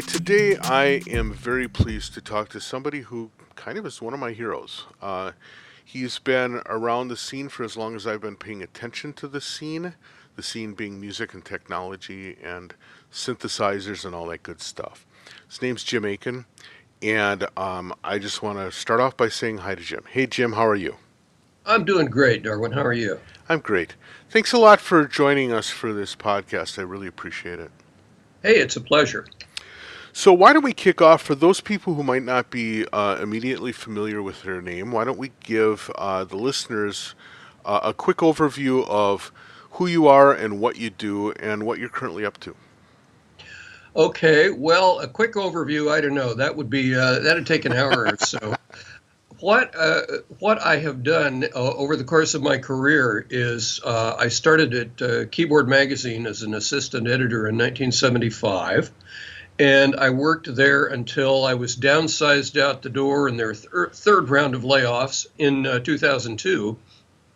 Today, I am very pleased to talk to somebody who kind of is one of my heroes. He's been around the scene for as long as I've been paying attention to the scene being music and technology and synthesizers and all that good stuff. His name's Jim Aikin, and I just want to start off by saying hi to Jim. Hey, Jim, how are you? I'm doing great, Darwin. How are you? I'm great. Thanks a lot for joining us for this podcast. I really appreciate it. Hey, it's a pleasure. So, why don't we kick off for those people who might not be immediately familiar with their name? Why don't we give the listeners a quick overview of who you are and what you do and what you're currently up to? Okay, well, a quick overview. I don't know. That'd take an hour or so. What I have done over the course of my career is I started at Keyboard Magazine as an assistant editor in 1975. And I worked there until I was downsized out the door in their third round of layoffs in 2002.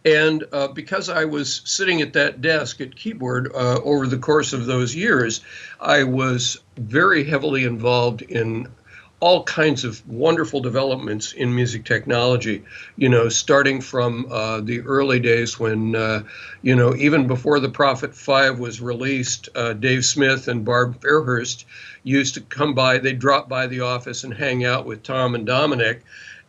And because I was sitting at that desk at keyboard over the course of those years, I was very heavily involved in all kinds of wonderful developments in music technology, starting from the early days when, even before the Prophet 5 was released, Dave Smith and Barb Fairhurst used to come by. They'd drop by the office and hang out with Tom and Dominic.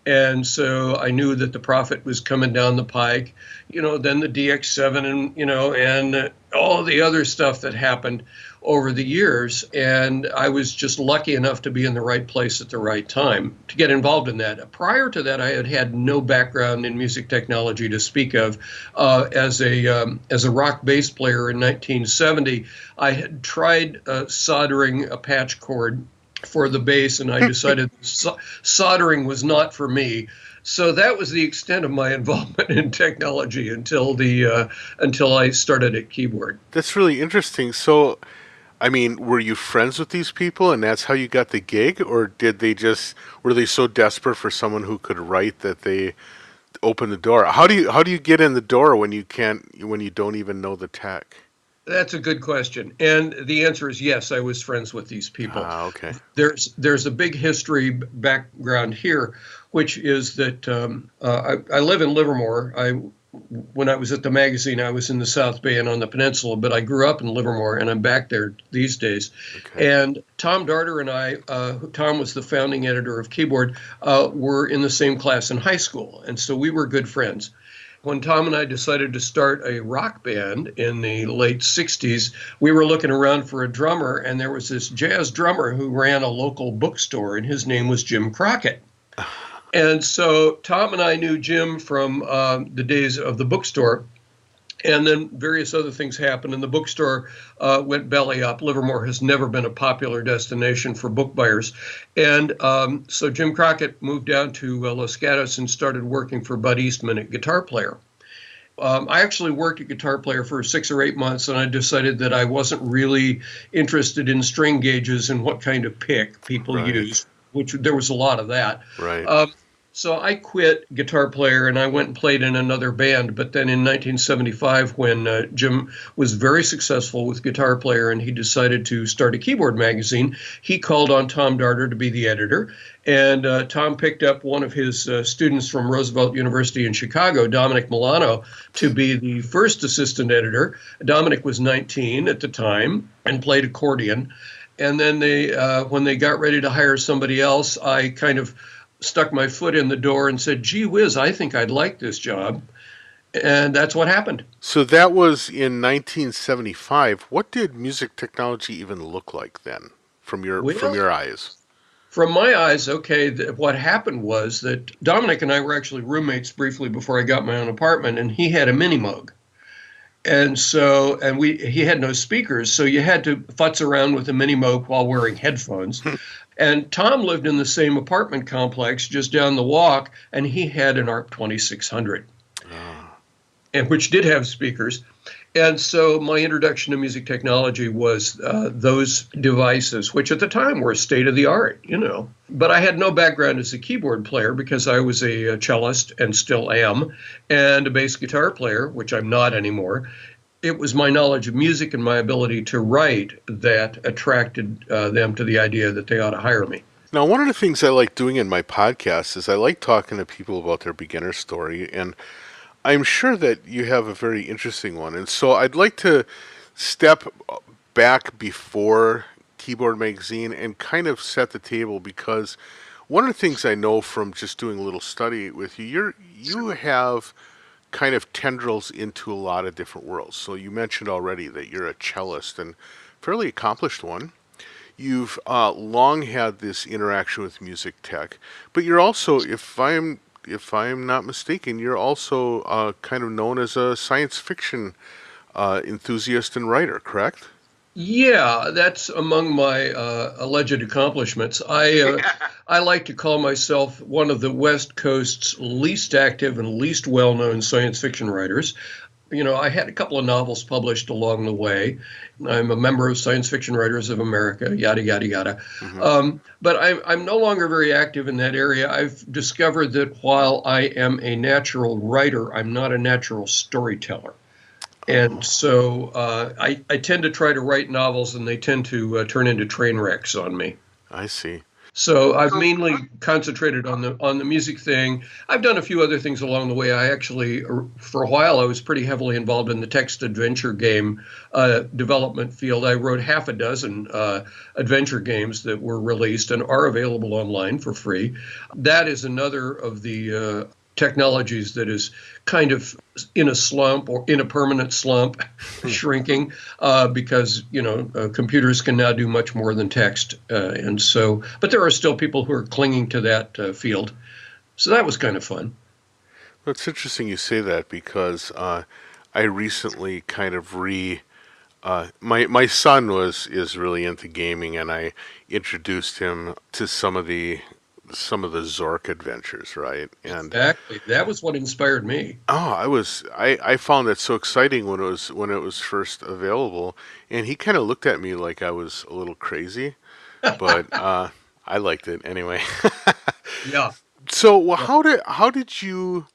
And so I knew that the Prophet was coming down the pike, then the DX7 and all the other stuff that happened over the years. And I was just lucky enough to be in the right place at the right time to get involved in that. Prior to that, I had had no background in music technology to speak of. As a rock bass player in 1970, I had tried soldering a patch cord for the bass, and I decided soldering was not for me. So that was the extent of my involvement in technology until I started at keyboard. That's really interesting. So, I mean, were you friends with these people and that's how you got the gig? Or were they so desperate for someone who could write that they opened the door? How do you get in the door when you don't even know the tech? That's a good question. And the answer is yes, I was friends with these people. Ah, okay. There's a big history background here, which is that I live in Livermore. When I was at the magazine, I was in the South Bay and on the peninsula, but I grew up in Livermore, and I'm back there these days. Okay. And Tom Darter and I, Tom was the founding editor of Keyboard, were in the same class in high school, and so we were good friends. When Tom and I decided to start a rock band in the late 60s, we were looking around for a drummer, and there was this jazz drummer who ran a local bookstore, and his name was Jim Crockett. And so Tom and I knew Jim from the days of the bookstore. And then various other things happened, and the bookstore went belly up. Livermore has never been a popular destination for book buyers. And so Jim Crockett moved down to Los Gatos and started working for Bud Eastman at Guitar Player. I actually worked at Guitar Player for 6 or 8 months, and I decided that I wasn't really interested in string gauges and what kind of pick people use, which there was a lot of that. Right. So I quit Guitar Player and I went and played in another band. But then in 1975, when Jim was very successful with Guitar Player and he decided to start a keyboard magazine, he called on Tom Darter to be the editor. And Tom picked up one of his students from Roosevelt University in Chicago, Dominic Milano, to be the first assistant editor. Dominic was 19 at the time and played accordion. And then when they got ready to hire somebody else, I kind of stuck my foot in the door and said, gee whiz, I think I'd like this job. And that's what happened. So that was in 1975. What did music technology even look like then from your eyes? From my eyes, okay, what happened was that Dominic and I were actually roommates briefly before I got my own apartment, and he had a Mini Moog. And so, he had no speakers, so you had to futz around with a Mini Moog while wearing headphones. And Tom lived in the same apartment complex just down the walk, and he had an ARP 2600, and which did have speakers. And so my introduction to music technology was those devices, which at the time were state of the art, But I had no background as a keyboard player because I was a cellist and still am, and a bass guitar player, which I'm not anymore. it was my knowledge of music and my ability to write that attracted them to the idea that they ought to hire me. Now, one of the things I like doing in my podcast is I like talking to people about their beginner story, and I'm sure that you have a very interesting one. And so I'd like to step back before Keyboard Magazine and kind of set the table, because one of the things I know from just doing a little study with you, you have kind of tendrils into a lot of different worlds. So you mentioned already that you're a cellist and fairly accomplished one. You've long had this interaction with music tech, but you're also, if I'm not mistaken, you're also kind of known as a science fiction enthusiast and writer, correct? Yeah, that's among my alleged accomplishments. I like to call myself one of the West Coast's least active and least well-known science fiction writers. I had a couple of novels published along the way. I'm a member of Science Fiction Writers of America, yada, yada, yada. But I'm no longer very active in that area. I've discovered that while I am a natural writer, I'm not a natural storyteller. And so I tend to try to write novels, and they tend to turn into train wrecks on me. I see. So I've mainly concentrated on the music thing. I've done a few other things along the way. I actually, for a while, I was pretty heavily involved in the text adventure game development field. I wrote half a dozen adventure games that were released and are available online for free. That is another of the technologies that is kind of in a slump, or in a permanent slump, shrinking, because computers can now do much more than text, and so. But there are still people who are clinging to that field, so that was kind of fun. Well, it's interesting you say that, because I recently kind of my son is really into gaming, and I introduced him to some of the Zork adventures, right? And exactly, that was what inspired me. I found that so exciting when it was first available, and he kind of looked at me like I was a little crazy, but I liked it anyway. Yeah. So, well, how did you?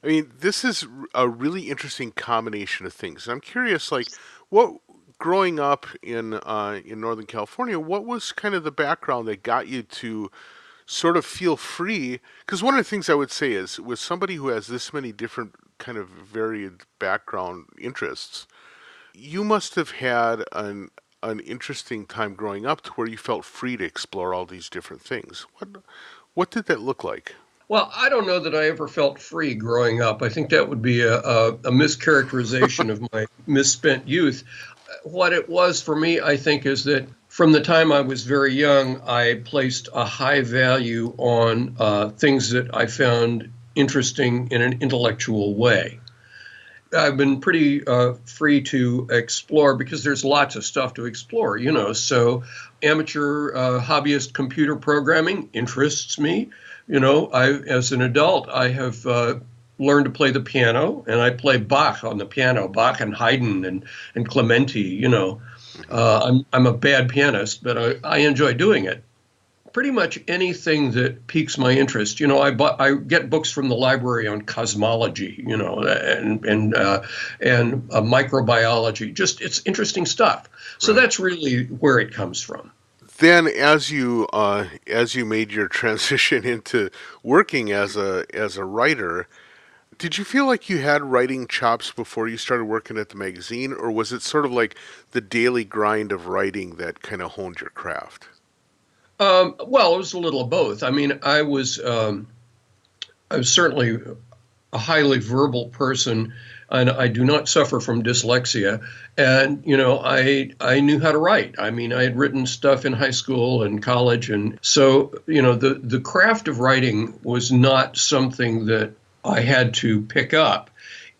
I mean, this is a really interesting combination of things. I'm curious, like, what growing up in Northern California, what was kind of the background that got you to sort of feel free? Because one of the things I would say is, with somebody who has this many different kind of varied background interests, you must have had an interesting time growing up to where you felt free to explore all these different things. What did that look like? Well, I don't know that I ever felt free growing up. I think that would be a mischaracterization of my misspent youth. What it was for me, I think, is that from the time I was very young, I placed a high value on things that I found interesting in an intellectual way. I've been pretty free to explore, because there's lots of stuff to explore, So amateur hobbyist computer programming interests me. As an adult, I have learned to play the piano, and I play Bach on the piano, Bach and Haydn and Clementi. I'm a bad pianist, but I enjoy doing it. Pretty much anything that piques my interest. I get books from the library on cosmology, and microbiology. Just, it's interesting stuff. So that's really where it comes from. Then, as you made your transition into working as a writer, did you feel like you had writing chops before you started working at the magazine, or was it sort of like the daily grind of writing that kind of honed your craft? Well, it was a little of both. I mean, I was certainly a highly verbal person, and I do not suffer from dyslexia. And, I knew how to write. I mean, I had written stuff in high school and college. And so, the craft of writing was not something that I had to pick up.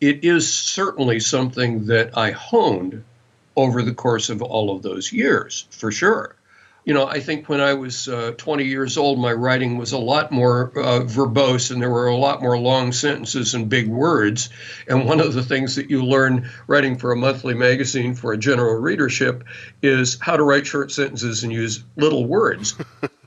It is certainly something that I honed over the course of all of those years, for sure. I think when I was 20 years old, my writing was a lot more verbose, and there were a lot more long sentences and big words. And one of the things that you learn writing for a monthly magazine for a general readership is how to write short sentences and use little words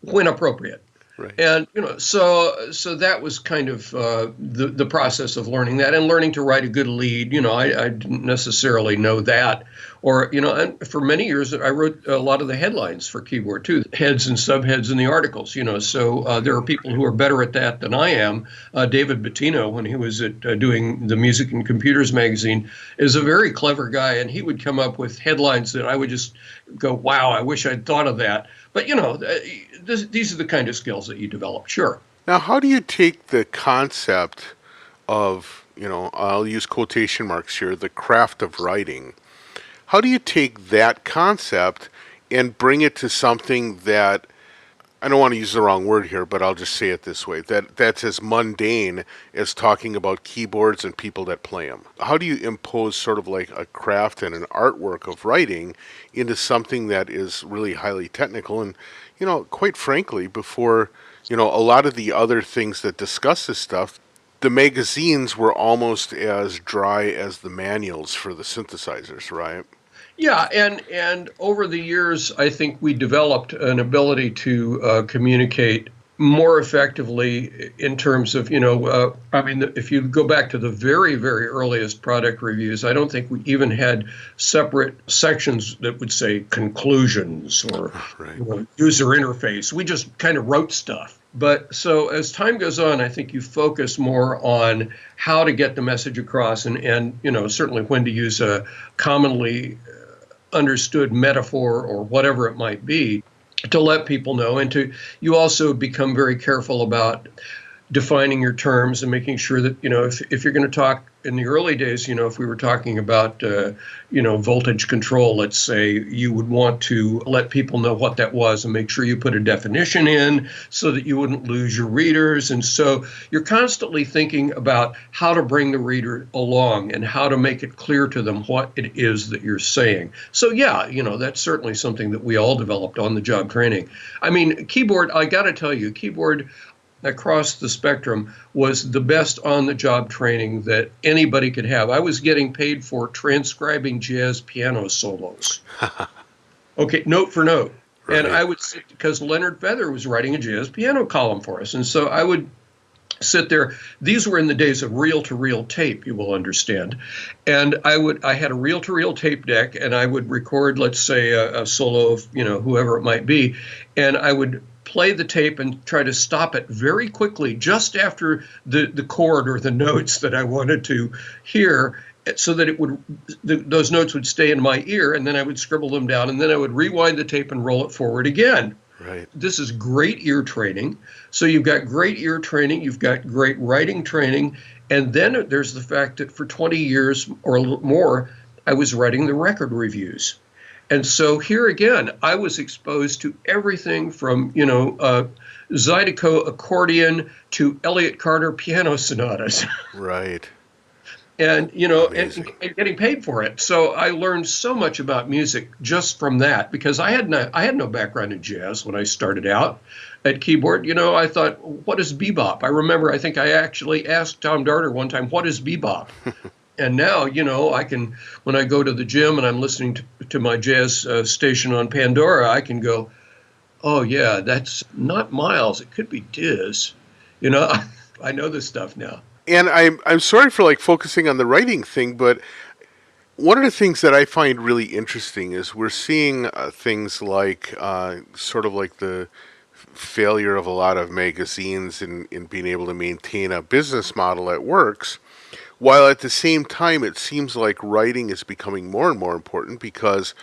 when appropriate. Right. And so that was kind of the process of learning that and learning to write a good lead. I didn't necessarily know that, or and for many years I wrote a lot of the headlines for keyboard too, heads and subheads in the articles. So there are people who are better at that than I am. David Bettino, when he was at doing the Music and Computers magazine, is a very clever guy, and he would come up with headlines that I would just go, "Wow, I wish I'd thought of that." But these are the kind of skills that you develop. Sure. Now, how do you take the concept of, I'll use quotation marks here, the craft of writing? How do you take that concept and bring it to something that, I don't want to use the wrong word here, but I'll just say it this way, that's as mundane as talking about keyboards and people that play them? How do you impose sort of like a craft and an artwork of writing into something that is really highly technical? And, quite frankly, before, a lot of the other things that discuss this stuff, the magazines were almost as dry as the manuals for the synthesizers, right? Yeah, and over the years, I think we developed an ability to communicate more effectively in terms of, I mean, if you go back to the very, very earliest product reviews, I don't think we even had separate sections that would say conclusions or Right. user interface. We just kind of wrote stuff. But so as time goes on, I think you focus more on how to get the message across and certainly when to use a commonly understood metaphor or whatever it might be to let people know, and you also become very careful about defining your terms and making sure that if you're going to talk in the early days, if we were talking about voltage control, let's say, you would want to let people know what that was and make sure you put a definition in so that you wouldn't lose your readers. And so you're constantly thinking about how to bring the reader along and how to make it clear to them what it is that you're saying. So yeah, that's certainly something that we all developed on the job training. I mean, keyboard, I got to tell you, keyboard across the spectrum was the best on-the-job training that anybody could have. I was getting paid for transcribing jazz piano solos. Okay, note for note. Right. And I would sit, because Leonard Feather was writing a jazz piano column for us. And so I would sit there. These were in the days of reel-to-reel tape, you will understand. And I had a reel-to-reel tape deck, and I would record, let's say, a solo of, whoever it might be. And I would play the tape and try to stop it very quickly just after the chord or the notes that I wanted to hear, so that those notes would stay in my ear, and then I would scribble them down, and then I would rewind the tape and roll it forward again. Right. This is great ear training. So you've got great ear training, you've got great writing training, and then there's the fact that for 20 years or more, I was writing the record reviews. And so here again, I was exposed to everything from, Zydeco accordion to Elliott Carter piano sonatas. Right. And, and getting paid for it. So I learned so much about music just from that, because I had no background in jazz when I started out at keyboard. I thought, what is bebop? I think I actually asked Tom Darter one time, what is bebop? And now, I can, when I go to the gym and I'm listening to my jazz station on Pandora, I can go, oh, yeah, that's not Miles. It could be Diz. I know this stuff now. And I'm sorry for focusing on the writing thing, but one of the things that I find really interesting is we're seeing things like sort of like the failure of a lot of magazines in being able to maintain a business model that works. While at the same time, it seems like writing is becoming more and more important because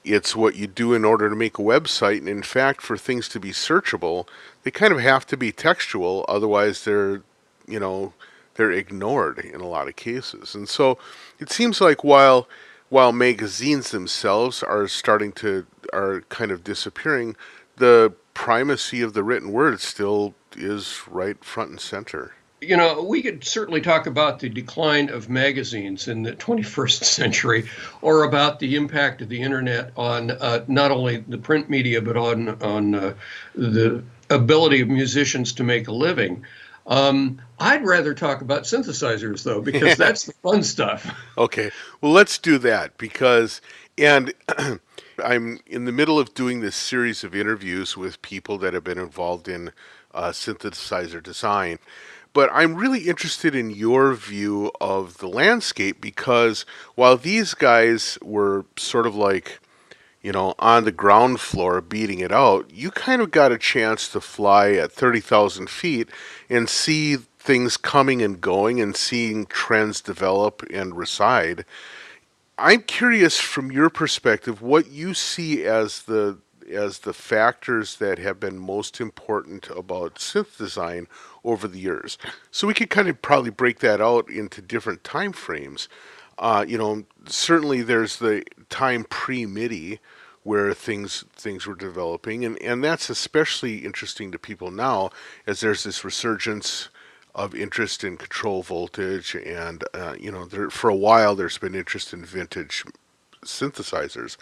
it's what you do in order to make a website. And in fact, for things to be searchable, they kind of have to be textual. Otherwise, they're ignored in a lot of cases. And so it seems like while magazines themselves are kind of disappearing, the primacy of the written word still is right front and center. We could certainly talk about the decline of magazines in the 21st century, or about the impact of the internet on not only the print media, but on the ability of musicians to make a living. I'd rather talk about synthesizers, though, because that's the fun stuff. Okay, well, let's do that, because, and I'm in the middle of doing this series of interviews with people that have been involved in synthesizer design. But I'm really interested in your view of the landscape because while these guys were sort of like, on the ground floor beating it out, you kind of got a chance to fly at 30,000 feet and see things coming and going and seeing trends develop and reside. I'm curious from your perspective what you see as the factors that have been most important about synth design over the years. So we could kind of probably break that out into different time frames. Certainly there's the time pre-MIDI where things were developing, and that's especially interesting to people now as there's this resurgence of interest in control voltage, and for a while there's been interest in vintage synthesizers.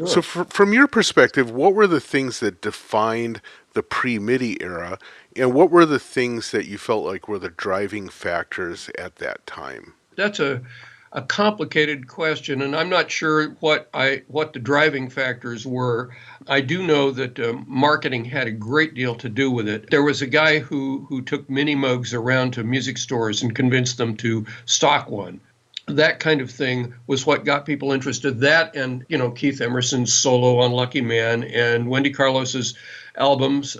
So, Sure. from your perspective, what were the things that defined the pre-MIDI era, and what were the things that you felt like were the driving factors at that time? That's a complicated question, and I'm not sure what the driving factors were. I do know that marketing had a great deal to do with it. There was a guy who took mini Moogs around to music stores and convinced them to stock one. That kind of thing was what got people interested. That and Keith Emerson's solo on Lucky Man and Wendy Carlos's albums.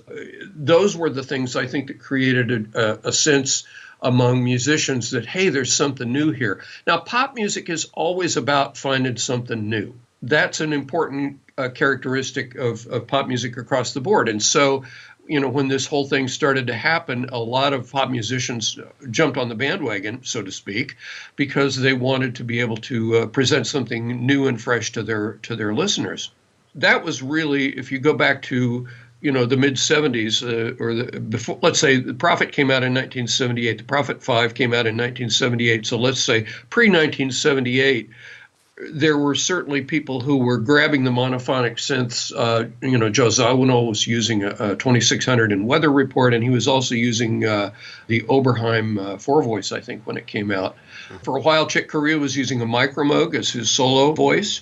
Those were the things I think that created a sense among musicians that, hey, there's something new here. Now, pop music is always about finding something new. That's an important characteristic of pop music across the board. And so, when this whole thing started to happen, a lot of pop musicians jumped on the bandwagon, so to speak, because they wanted to be able to present something new and fresh to their listeners. That was really, if you go back to the mid 70s, or before, let's say the Prophet came out in 1978, the Prophet 5 came out in 1978. So let's say pre 1978, there were certainly people who were grabbing the monophonic synths. Joe Zawinul was using a 2600 in Weather Report, and he was also using the Oberheim four voice, I think, when it came out. For a while, Chick Corea was using a Micro Moog as his solo voice.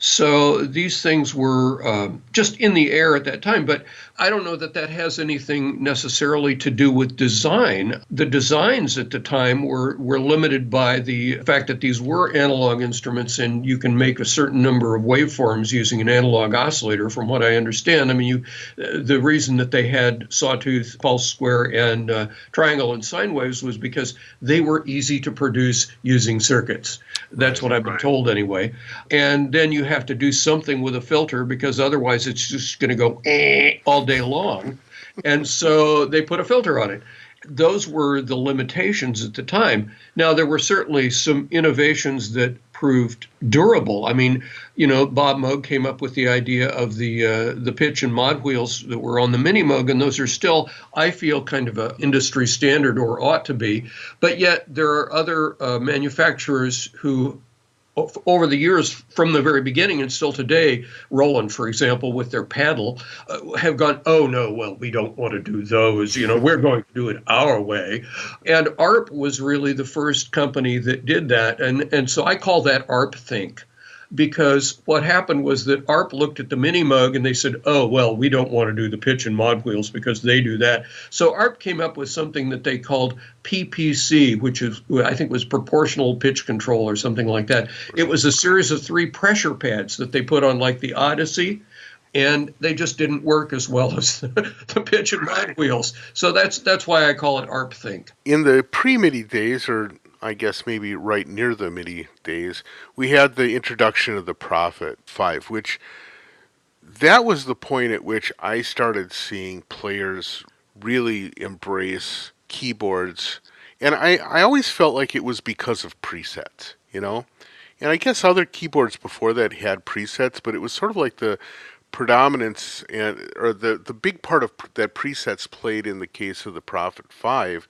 So these things were just in the air at that time. But I don't know that that has anything necessarily to do with design. The designs at the time were limited by the fact that these were analog instruments and you can make a certain number of waveforms using an analog oscillator, from what I understand. I mean, the reason that they had sawtooth, pulse square, and triangle and sine waves was because they were easy to produce using circuits. That's what I've been told anyway. And then you have to do something with a filter because otherwise it's just going to go all day long. And so they put a filter on it. Those were the limitations at the time. Now, there were certainly some innovations that proved durable. I mean, Bob Moog came up with the idea of the pitch and mod wheels that were on the Mini Moog, and those are still, I feel, kind of an industry standard, or ought to be. But yet there are other manufacturers who, over the years, from the very beginning and still today, Roland, for example, with their paddle, have gone, oh, no, well, we don't want to do those. We're going to do it our way. And ARP was really the first company that did that. And so I call that ARP Think. Because what happened was that ARP looked at the Mini Moog and they said, oh, well, we don't want to do the pitch and mod wheels because they do that. So ARP came up with something that they called PPC, which is, I think, was proportional pitch control or something like that. It was a series of 3 pressure pads that they put on, like, the Odyssey, and they just didn't work as well as the pitch and mod wheels. So that's why I call it ARP Think. In the pre-MIDI days, or I guess maybe right near the MIDI days, we had the introduction of the Prophet 5, which that was the point at which I started seeing players really embrace keyboards. And I always felt like it was because of presets, And I guess other keyboards before that had presets, but it was sort of like the predominance or the big part of that presets played in the case of the Prophet 5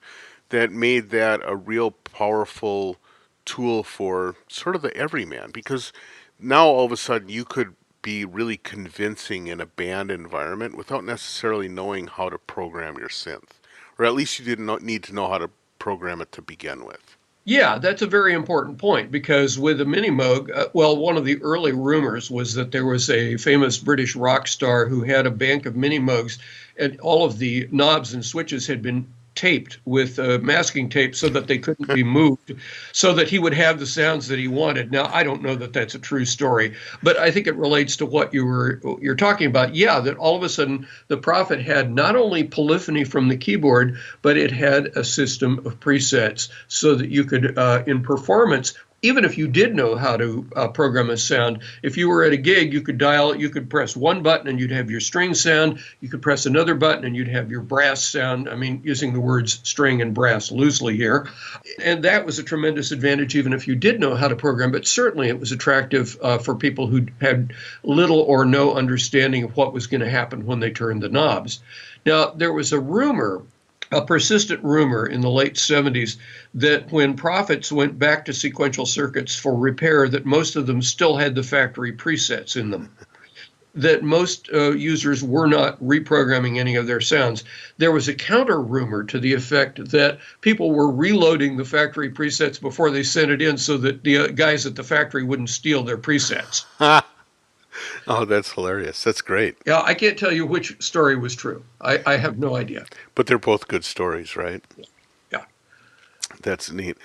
that made that a real powerful tool for sort of the everyman, because now all of a sudden you could be really convincing in a band environment without necessarily knowing how to program your synth, or at least you didn't need to know how to program it to begin with. Yeah, that's a very important point because with a Mini Moog, well, one of the early rumors was that there was a famous British rock star who had a bank of Mini Moogs, and all of the knobs and switches had been taped with masking tape so that they couldn't be moved, so that he would have the sounds that he wanted. Now, I don't know that that's a true story, but I think it relates to what you're talking about. Yeah, that all of a sudden the Prophet had not only polyphony from the keyboard, but it had a system of presets so that you could, in performance, even if you did know how to program a sound, if you were at a gig, you could dial, you could press one button and you'd have your string sound. You could press another button and you'd have your brass sound. I mean, using the words string and brass loosely here. And that was a tremendous advantage, even if you did know how to program. But certainly it was attractive for people who had little or no understanding of what was going to happen when they turned the knobs. Now, there was a persistent rumor in the late 70s that when Prophets went back to sequential circuits for repair, that most of them still had the factory presets in them, that most users were not reprogramming any of their sounds. There was a counter rumor to the effect that people were reloading the factory presets before they sent it in so that the guys at the factory wouldn't steal their presets. Oh, that's hilarious. That's great. Yeah, I can't tell you which story was true. I have no idea. But they're both good stories, right? Yeah. That's neat.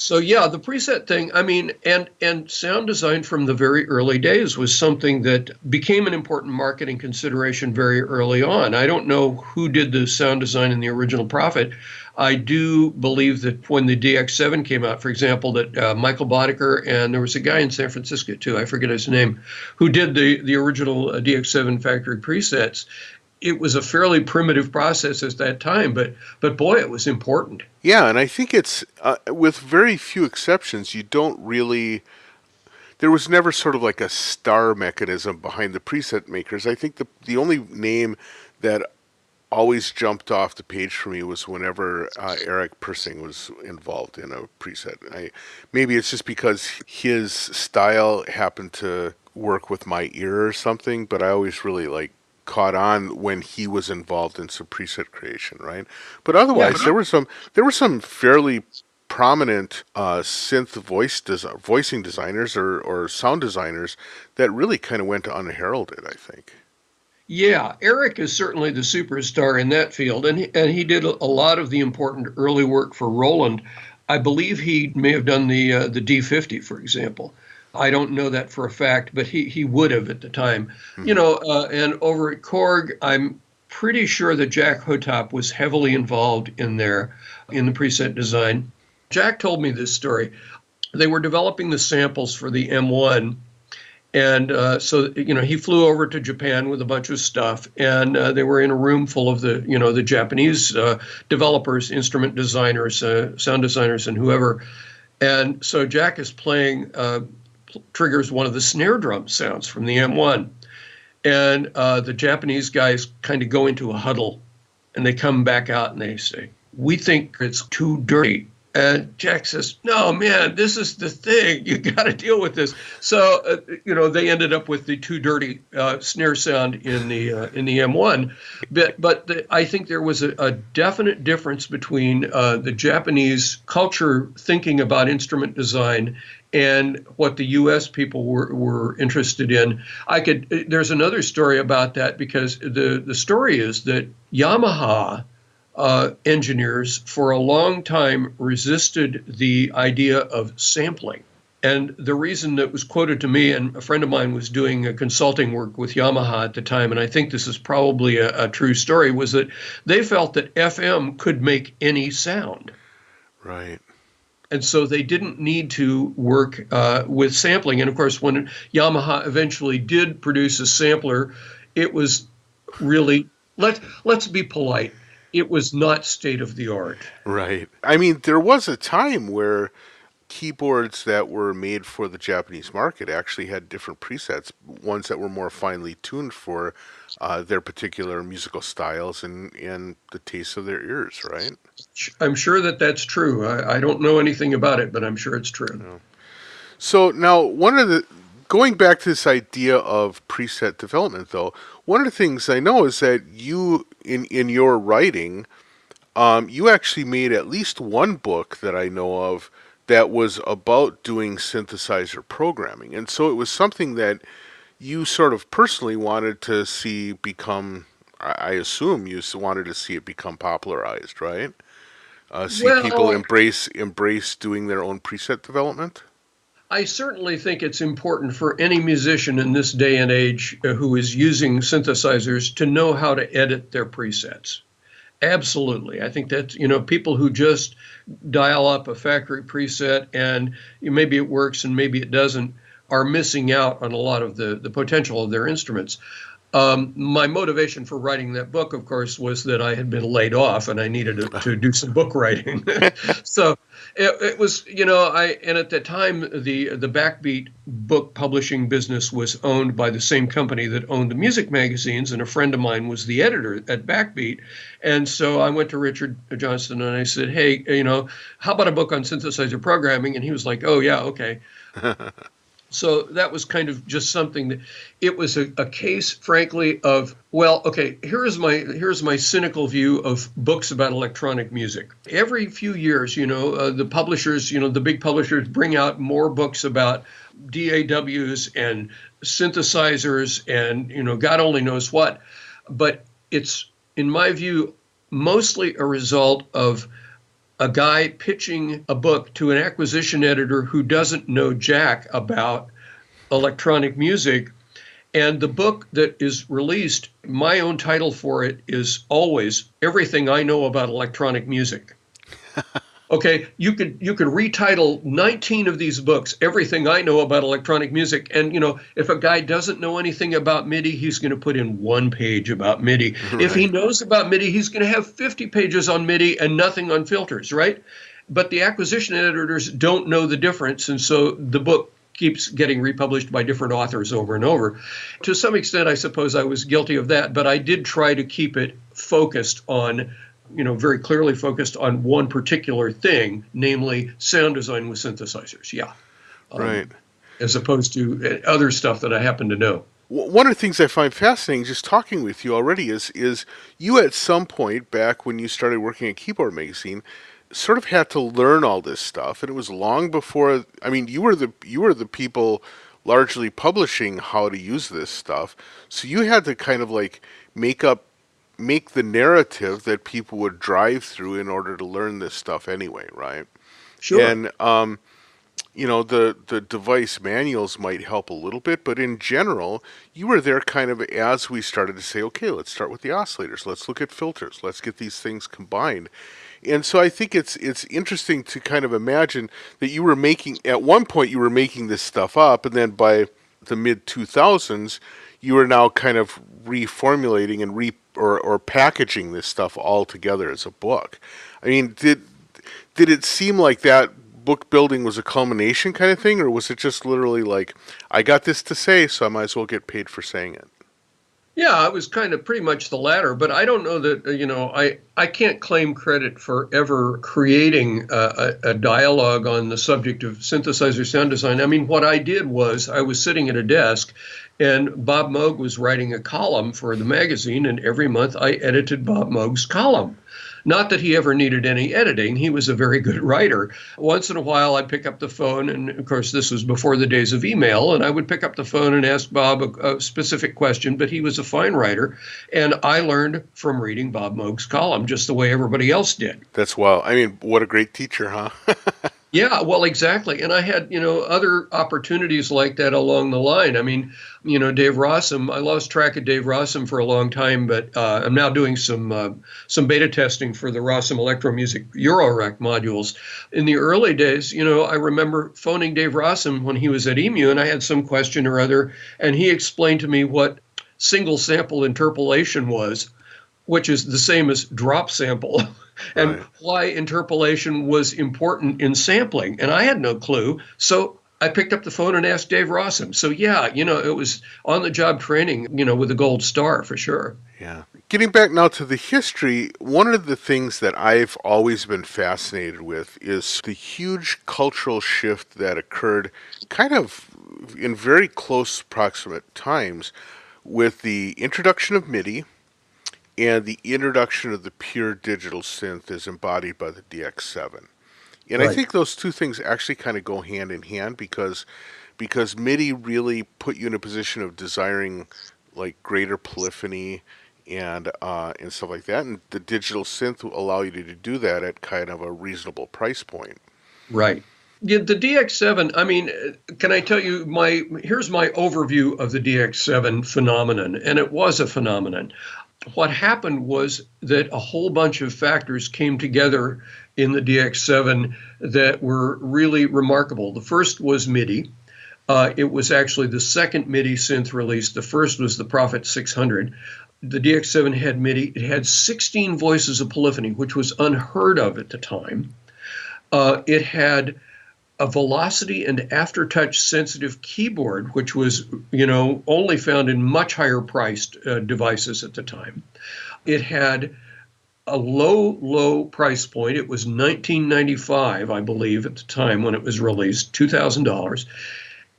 So yeah, the preset thing, I mean, and sound design from the very early days was something that became an important marketing consideration very early on. I don't know who did the sound design in the original Prophet. I do believe that when the DX7 came out, for example, that Michael Boddicker and there was a guy in San Francisco too, I forget his name, who did the original DX7 factory presets. It was a fairly primitive process at that time, but boy, it was important. Yeah, and I think it's, with very few exceptions, you don't really. There was never sort of like a star mechanism behind the preset makers. I think the only name that always jumped off the page for me was whenever Eric Persing was involved in a preset. Maybe it's just because his style happened to work with my ear or something, but I always really like caught on when he was involved in some preset creation, right? But Yeah, otherwise, there were some fairly prominent synth voicing designers or sound designers that really kind of went unheralded, I think. yeah, Eric is certainly the superstar in that field, and he did a lot of the important early work for Roland. I believe he may have done the D50, for example. I don't know that for a fact, but he would have at the time. You Hmm. know, and over at Korg, I'm pretty sure that Jack Hotop was heavily involved in there in the preset design. Jack told me this story. They were developing the samples for the M1, and so, he flew over to Japan with a bunch of stuff, and they were in a room full of the Japanese developers, instrument designers, sound designers, and whoever. And so Jack is playing, triggers one of the snare drum sounds from the M1. And the Japanese guys kind of go into a huddle, and they come back out and they say, "We think it's too dirty." And Jack says, "No, man, this is the thing. You got to deal with this." So, they ended up with the too dirty snare sound in the M1. But I think there was a definite difference between the Japanese culture thinking about instrument design and what the U.S. people were interested in. There's another story about that because the story is that Yamaha engineers for a long time resisted the idea of sampling. And the reason that was quoted to me, and a friend of mine was doing a consulting work with Yamaha at the time, and I think this is probably a true story, was that they felt that FM could make any sound. Right. And so they didn't need to work with sampling. And of course, when Yamaha eventually did produce a sampler, it was really, let's be polite, it was not state of the art. Right. I mean, there was a time where keyboards that were made for the Japanese market actually had different presets, ones that were more finely tuned for their particular musical styles and the taste of their ears, right? I'm sure that that's true. I don't know anything about it, but I'm sure it's true. Yeah. So now, going back to this idea of preset development, though, one of the things I know is that you, in your writing, you actually made at least one book that I know of that was about doing synthesizer programming. And so it was something that you sort of personally wanted to see become, I assume you wanted to see it become popularized, right? See people Well, embrace doing their own preset development. I certainly think it's important for any musician in this day and age who is using synthesizers to know how to edit their presets. Absolutely. I think that, people who just dial up a factory preset and maybe it works and maybe it doesn't are missing out on a lot of the potential of their instruments. My motivation for writing that book, of course, was that I had been laid off and I needed to do some book writing. So it was, and at that time, the Backbeat book publishing business was owned by the same company that owned the music magazines, and a friend of mine was the editor at Backbeat. And so I went to Richard Johnston and I said, hey, how about a book on synthesizer programming? And he was like, oh, yeah, okay. So that was kind of just something that it was a case, frankly, of, well, okay, here's my cynical view of books about electronic music. Every few years, the publishers, the big publishers bring out more books about DAWs and synthesizers and, God only knows what. But it's, in my view, mostly a result of a guy pitching a book to an acquisition editor who doesn't know jack about electronic music. And the book that is released, my own title for it is always Everything I Know About Electronic Music. Okay, you could retitle 19 of these books, Everything I Know About Electronic Music. And, if a guy doesn't know anything about MIDI, he's going to put in one page about MIDI. Right. If he knows about MIDI, he's going to have 50 pages on MIDI and nothing on filters, right? But the acquisition editors don't know the difference. And so the book keeps getting republished by different authors over and over. To some extent, I suppose I was guilty of that, but I did try to keep it focused on very clearly focused on one particular thing, namely sound design with synthesizers. Yeah. Right. As opposed to other stuff that I happen to know. One of the things I find fascinating just talking with you already is you at some point back when you started working at Keyboard Magazine sort of had to learn all this stuff, and it was long before, I mean, you were the people largely publishing how to use this stuff. So you had to kind of like make the narrative that people would drive through in order to learn this stuff anyway, right? Sure. And the device manuals might help a little bit, but in general, you were there kind of as we started to say, okay, let's start with the oscillators, let's look at filters, let's get these things combined. And so I think it's interesting to kind of imagine that you were making, at one point you were making this stuff up, and then by the mid 2000s, you are now kind of reformulating and or packaging this stuff all together as a book. I mean, did it seem like that book building was a culmination kind of thing, or was it just literally like, I got this to say, so I might as well get paid for saying it? Yeah, it was kind of pretty much the latter, but I don't know that, I can't claim credit for ever creating a dialogue on the subject of synthesizer sound design. I mean, what I did was I was sitting at a desk and Bob Moog was writing a column for the magazine, and every month I edited Bob Moog's column. Not that he ever needed any editing. He was a very good writer. Once in a while, I'd pick up the phone, and of course, this was before the days of email, and I would pick up the phone and ask Bob a specific question, but he was a fine writer, and I learned from reading Bob Moog's column just the way everybody else did. That's wild. I mean, what a great teacher, huh? Yeah, well, exactly. And I had, other opportunities like that along the line. I mean, Dave Rossum, I lost track of Dave Rossum for a long time, but I'm now doing some beta testing for the Rossum Electromusic Eurorack modules. In the early days, I remember phoning Dave Rossum when he was at EMU, and I had some question or other, and he explained to me what single sample interpolation was, which is the same as drop sample. And right. Why interpolation was important in sampling. And I had no clue. So I picked up the phone and asked Dave Rossum. So, yeah, it was on-the-job training, with a gold star for sure. Yeah. Getting back now to the history, one of the things that I've always been fascinated with is the huge cultural shift that occurred kind of in very close proximate times with the introduction of MIDI and the introduction of the pure digital synth as embodied by the DX7. And I Right. think those two things actually kind of go hand in hand because MIDI really put you in a position of desiring like greater polyphony and stuff like that, and the digital synth will allow you to do that at kind of a reasonable price point. Right. Yeah, the DX7, I mean, can I tell you here's my overview of the DX7 phenomenon, and it was a phenomenon. What happened was that a whole bunch of factors came together in the DX7 that were really remarkable. The first was MIDI. It was actually the second MIDI synth release. The first was the Prophet 600. The DX7 had MIDI. It had 16 voices of polyphony, which was unheard of at the time. It had a velocity and aftertouch sensitive keyboard, which was, only found in much higher priced devices at the time. It had a low price point. It was $19.95, I believe, at the time when it was released, $2,000.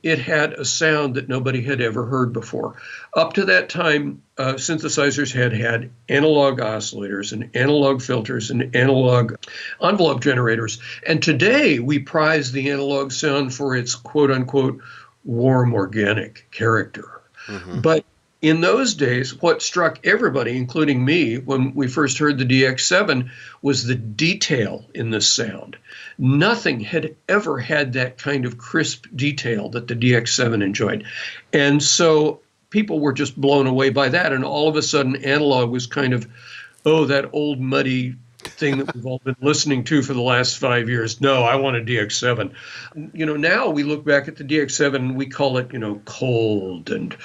It had a sound that nobody had ever heard before. Up to that time, synthesizers had analog oscillators and analog filters and analog envelope generators. And today we prize the analog sound for its quote unquote warm organic character. Mm-hmm. But in those days, what struck everybody, including me, when we first heard the DX7 was the detail in the sound. Nothing had ever had that kind of crisp detail that the DX7 enjoyed. And so people were just blown away by that. And all of a sudden, analog was kind of, oh, that old muddy thing that we've all been listening to for the last 5 years. No, I want a DX7. Now we look back at the DX7 and we call it, cold and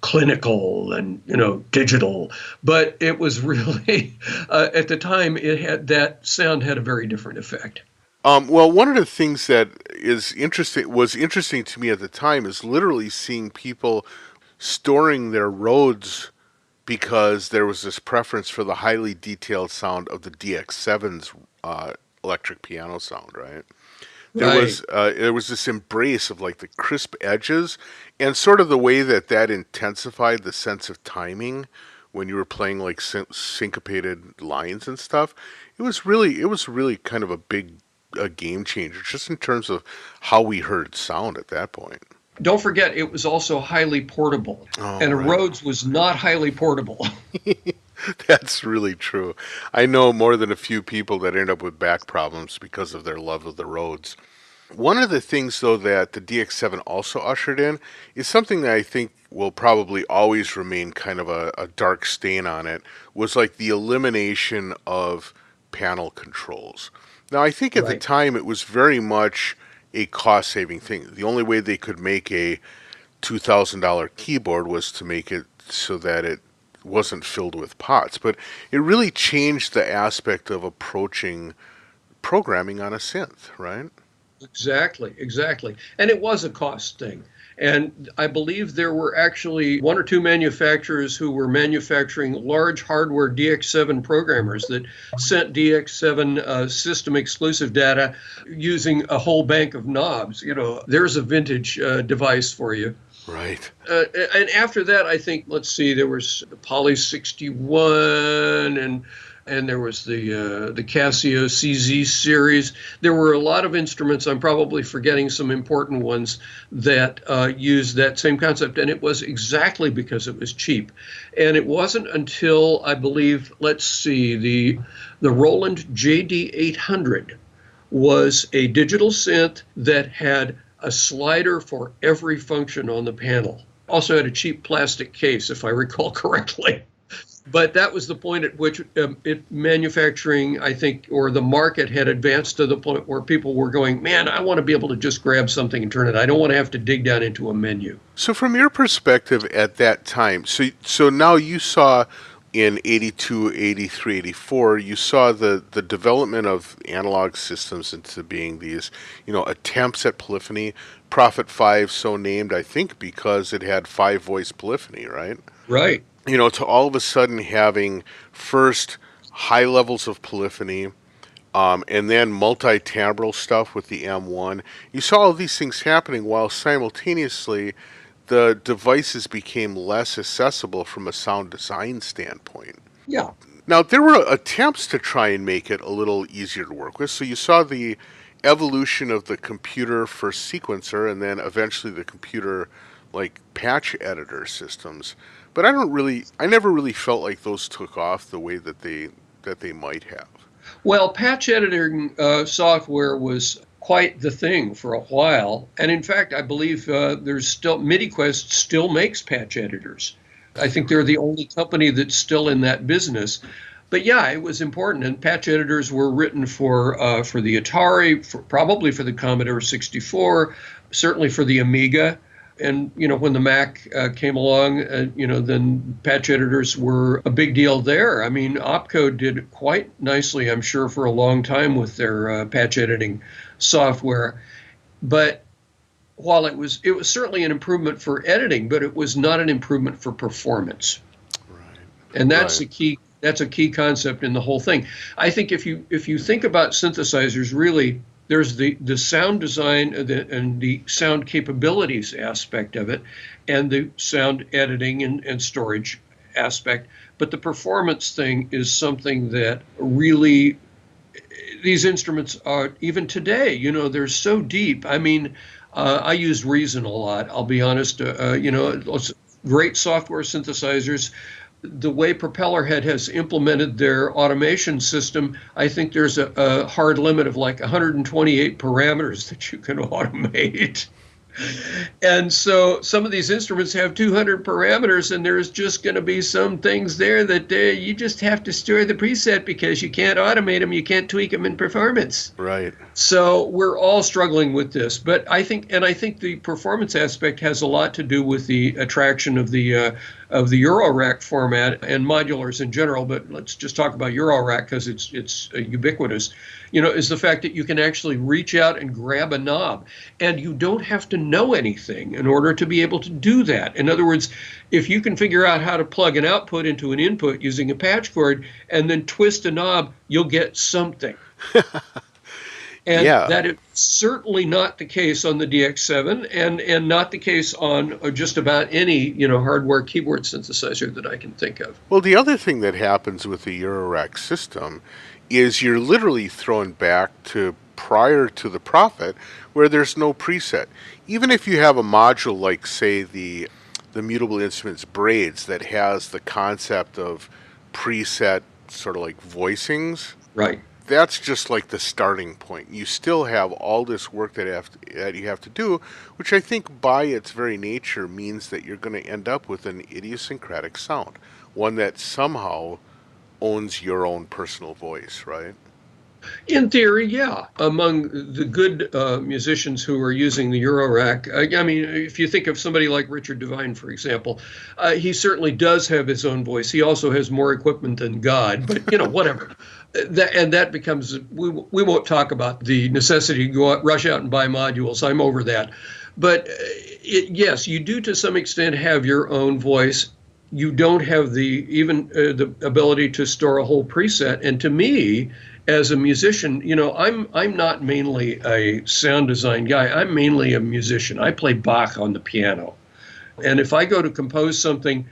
clinical and, digital. But it was really, at the time, that sound had a very different effect. Well, one of the things that was interesting to me at the time is literally seeing people storing their Rhodes because there was this preference for the highly detailed sound of the DX7's electric piano sound, right? Right. There was this embrace of like the crisp edges and sort of the way that intensified the sense of timing when you were playing like syncopated lines and stuff. It was really kind of a game changer just in terms of how we heard sound at that point. Don't forget, it was also highly portable. Oh, And a right. Rhodes was not highly portable. That's really true. I know more than a few people that end up with back problems because of their love of the Rhodes. One of the things, though, that the DX7 also ushered in is something that I think will probably always remain kind of a dark stain on it, was like the elimination of panel controls. Now, I think at the Right. time it was very much a cost saving thing. The only way they could make a $2,000 keyboard was to make it so that it wasn't filled with pots. But it really changed the aspect of approaching programming on a synth, right? Exactly. And it was a cost thing. And I believe there were actually one or two manufacturers who were manufacturing large hardware DX7 programmers that sent DX7 system exclusive data using a whole bank of knobs. There's a vintage device for you. Right. And after that, I think, let's see, there was the Poly 61 and there was the Casio CZ series. There were a lot of instruments. I'm probably forgetting some important ones that used that same concept, and it was exactly because it was cheap. And it wasn't until, I believe, let's see, the Roland JD800 was a digital synth that had a slider for every function on the panel. Also had a cheap plastic case, if I recall correctly. But that was the point at which manufacturing, I think, or the market had advanced to the point where people were going, man, I want to be able to just grab something and turn it. I don't want to have to dig down into a menu. So, from your perspective at that time, so now you saw in 82, 83, 84, you saw the development of analog systems into being these, attempts at polyphony. Prophet 5, so named, I think, because it had 5-voice polyphony, right? Right. To all of a sudden having first high levels of polyphony, and then multi-timbral stuff with the M1. You saw all these things happening while simultaneously the devices became less accessible from a sound design standpoint. Yeah. Now, there were attempts to try and make it a little easier to work with. So you saw the evolution of the computer first sequencer and then eventually the computer like patch editor systems. But I never really felt like those took off the way that they might have. Well, patch editing software was quite the thing for a while, and in fact, I believe there's still MIDI-Quest still makes patch editors. I think they're the only company that's still in that business. But yeah, it was important, and patch editors were written for the Atari, probably for the Commodore 64, certainly for the Amiga. And when the Mac came along, then patch editors were a big deal there. I mean, Opcode did quite nicely, I'm sure, for a long time with their patch editing software. But while it was certainly an improvement for editing, but it was not an improvement for performance. Right. And that's Right. a key. That's a key concept in the whole thing. I think if you think about synthesizers, really, there's the sound design and the sound capabilities aspect of it, and the sound editing and storage aspect. But the performance thing is something that really these instruments are, even today, they're so deep. I mean, I use Reason a lot. I'll be honest. Great software synthesizers. The way Propellerhead has implemented their automation system, I think there's a hard limit of like 128 parameters that you can automate. And so some of these instruments have 200 parameters, and there's just going to be some things there that you just have to store the preset because you can't automate them, you can't tweak them in performance. Right. So we're all struggling with this, but I think the performance aspect has a lot to do with the attraction of the Eurorack format and modulars in general. But let's just talk about Eurorack because it's ubiquitous. Is the fact that you can actually reach out and grab a knob, and you don't have to know anything in order to be able to do that. In other words, if you can figure out how to plug an output into an input using a patch cord and then twist a knob, you'll get something. And Yeah. that is certainly not the case on the DX7 and not the case on just about any, hardware keyboard synthesizer that I can think of. Well, the other thing that happens with the Eurorack system is you're literally thrown back to prior to the Prophet where there's no preset. Even if you have a module like, say, the Mutable Instruments Braids that has the concept of preset sort of like voicings, Right. that's just like the starting point. You still have all this work that you have to do, which I think by its very nature means that you're going to end up with an idiosyncratic sound, one that somehow owns your own personal voice, right? In theory, yeah. Among the good musicians who are using the Eurorack, I mean, if you think of somebody like Richard Devine, for example, he certainly does have his own voice. He also has more equipment than God, but whatever. That becomes, we won't talk about the necessity to go out, rush out and buy modules. I'm over that. But yes, you do to some extent have your own voice. You don't have the ability to store a whole preset. And to me, as a musician, I'm not mainly a sound design guy. I'm mainly a musician. I play Bach on the piano. And if I go to compose something,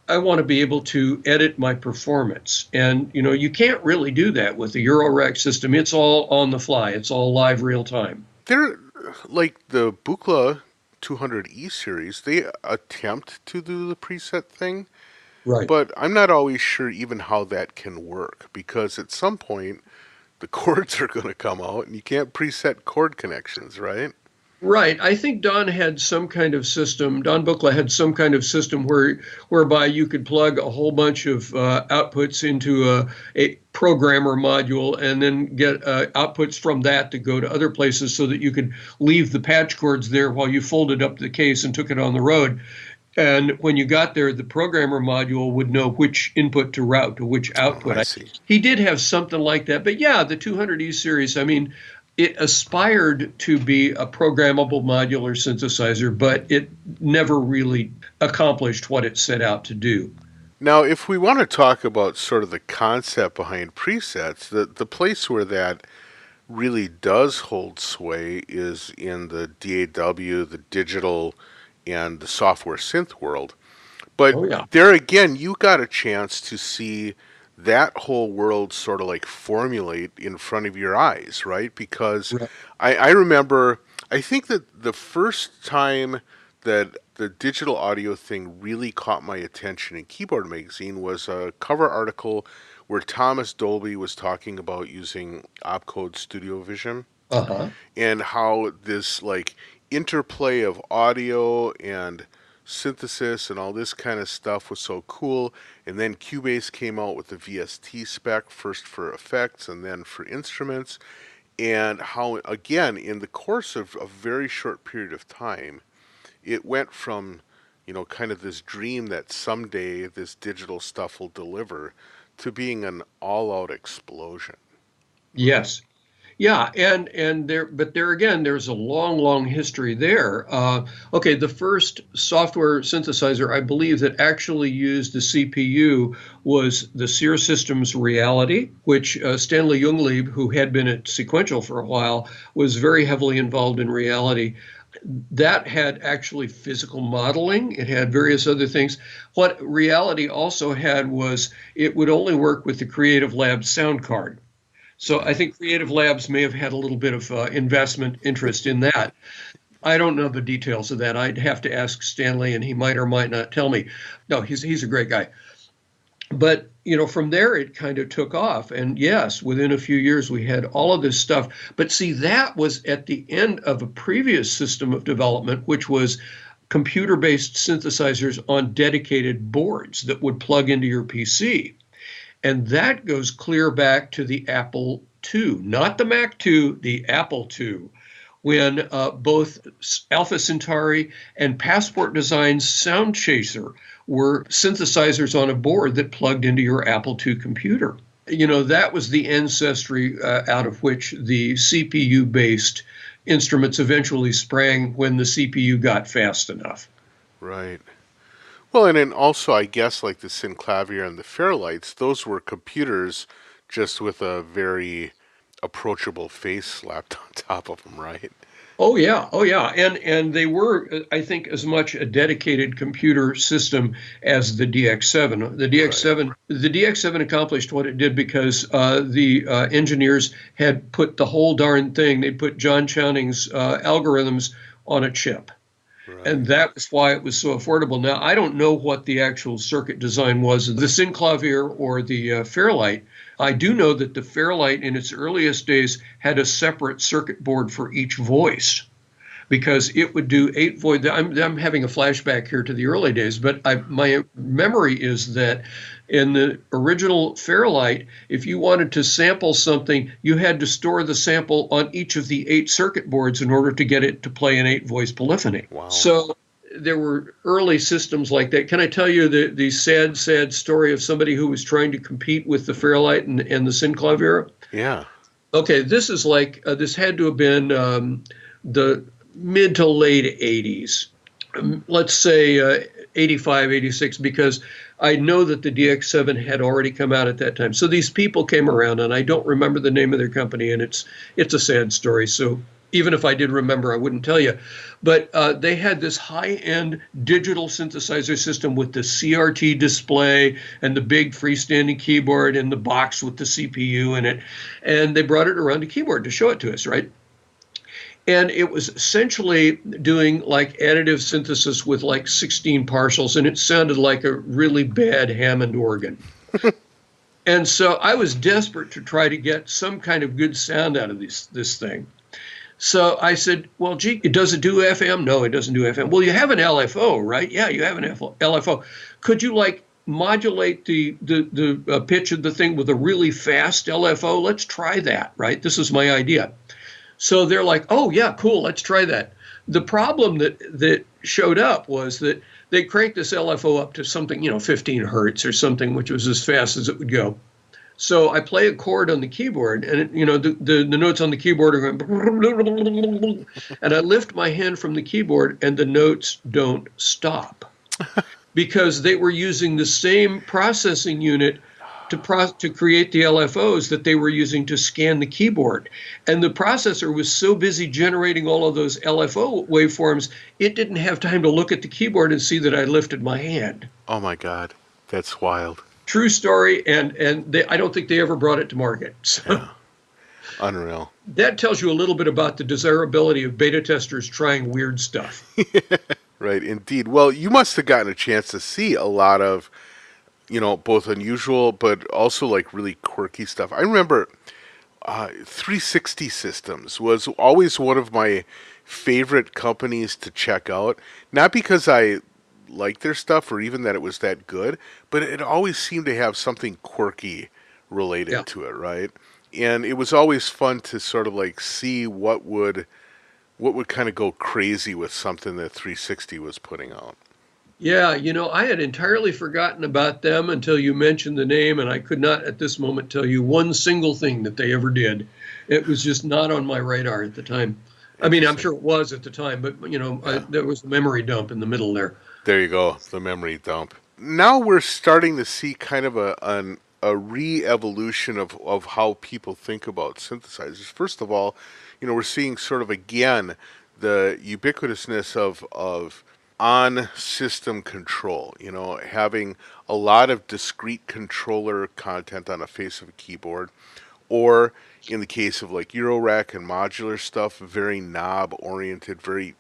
I want to be able to edit my performance. And, you can't really do that with the Eurorack system. It's all on the fly. It's all live real time. They're like the Buchla 200E series, they attempt to do the preset thing, Right. but I'm not always sure even how that can work because at some point the chords are going to come out and you can't preset chord connections, right? Right. I think Don had some kind of system. Don Buchla had some kind of system whereby you could plug a whole bunch of outputs into a programmer module and then get outputs from that to go to other places so that you could leave the patch cords there while you folded up the case and took it on the road. And when you got there, the programmer module would know which input to route to which Oh, output. I see. He did have something like that. But yeah, the 200E series, I mean, it aspired to be a programmable modular synthesizer, but it never really accomplished what it set out to do. Now, if we want to talk about sort of the concept behind presets, the place where that really does hold sway is in the DAW, the digital, and the software synth world. But Oh, yeah. there again, you got a chance to see that whole world sort of like formulate in front of your eyes, right? Because Right. I remember, I think that the first time that the digital audio thing really caught my attention in Keyboard Magazine was a cover article where Thomas Dolby was talking about using Opcode Studio Vision Uh-huh. and how this like interplay of audio and synthesis and all this kind of stuff was so cool. And then Cubase came out with the VST spec, first for effects and then for instruments, and how again in the course of a very short period of time it went from, kind of this dream that someday this digital stuff will deliver to being an all-out explosion, right? Yes. Yeah, and there, but there again, there's a long, long history there. Okay, the first software synthesizer I believe that actually used the CPU was the Sear Systems Reality, which Stanley Junglieb, who had been at Sequential for a while, was very heavily involved in Reality. That had actually physical modeling. It had various other things. What Reality also had was it would only work with the Creative Labs sound card. So I think Creative Labs may have had a little bit of investment interest in that. I don't know the details of that. I'd have to ask Stanley, and he might or might not tell me. No, he's a great guy. But from there it kind of took off, and yes, within a few years we had all of this stuff. But see, that was at the end of a previous system of development, which was computer-based synthesizers on dedicated boards that would plug into your PC. And that goes clear back to the Apple II, not the Mac II, the Apple II, when both Alpha Centauri and Passport Design's Sound Chaser were synthesizers on a board that plugged into your Apple II computer. That was the ancestry out of which the CPU-based instruments eventually sprang when the CPU got fast enough. Right. Well, and then also, I guess, like the Synclavier and the Fairlights, those were computers just with a very approachable face slapped on top of them, right? Oh yeah, and they were, I think, as much a dedicated computer system as the DX7. Right. The DX7 accomplished what it did because the engineers had put the whole darn thing. They put John Chowning's algorithms on a chip. And Right. that was why it was so affordable. Now, I don't know what the actual circuit design was of the Synclavier or the Fairlight. I do know that the Fairlight in its earliest days had a separate circuit board for each voice because it would do 8 voice. I'm having a flashback here to the early days, but my memory is that in the original Fairlight, if you wanted to sample something, you had to store the sample on each of the 8 circuit boards in order to get it to play an 8 voice polyphony. Wow. So there were early systems like that. Can I tell you the sad, sad story of somebody who was trying to compete with the Fairlight and the Synclavier? Yeah. Okay, this is like, this had to have been the mid to late 80s. Let's say 85, 86, because I know that the DX7 had already come out at that time. So these people came around, and I don't remember the name of their company, and it's a sad story. So even if I did remember, I wouldn't tell you. But they had this high-end digital synthesizer system with the CRT display and the big freestanding keyboard and the box with the CPU in it. And they brought it around to Keyboard to show it to us, right? And it was essentially doing like additive synthesis with like 16 partials, and it sounded like a really bad Hammond organ. And so I was desperate to try to get some kind of good sound out of this thing. So I said, well, gee, does it do FM? No, it doesn't do FM. Well, you have an LFO, right? Yeah, you have an LFO. Could you like modulate the pitch of the thing with a really fast LFO? Let's try that, right? This is my idea. So they're like, oh, yeah, cool, let's try that. The problem that showed up was that they cranked this LFO up to something, 15 hertz or something, which was as fast as it would go. So I play a chord on the keyboard, and the notes on the keyboard are going, and I lift my hand from the keyboard, and the notes don't stop because they were using the same processing unit to create the LFOs that they were using to scan the keyboard. And the processor was so busy generating all of those LFO waveforms, it didn't have time to look at the keyboard and see that I lifted my hand. Oh my God. That's wild. True story, and I don't think they ever brought it to market. So Yeah, unreal. that tells you a little bit about the desirability of beta testers trying weird stuff. Right, indeed. Well, you must have gotten a chance to see a lot of, both unusual but also like really quirky stuff. I remember 360 Systems was always one of my favorite companies to check out. Not because I liked their stuff or even that it was that good, but it always seemed to have something quirky Yeah. related to it, right? And it was always fun to sort of like see what would kind of go crazy with something that 360 was putting out. Yeah, I had entirely forgotten about them until you mentioned the name, and I could not at this moment tell you one single thing that they ever did. It was just not on my radar at the time. I mean, I'm Interesting. sure it was at the time, but Yeah. there was a memory dump in the middle there. There you go, the memory dump. Now we're starting to see kind of a re-evolution of how people think about synthesizers. First of all, we're seeing sort of again the ubiquitousness of on system control, having a lot of discrete controller content on the face of a keyboard, or in the case of like Eurorack and modular stuff, very knob oriented, very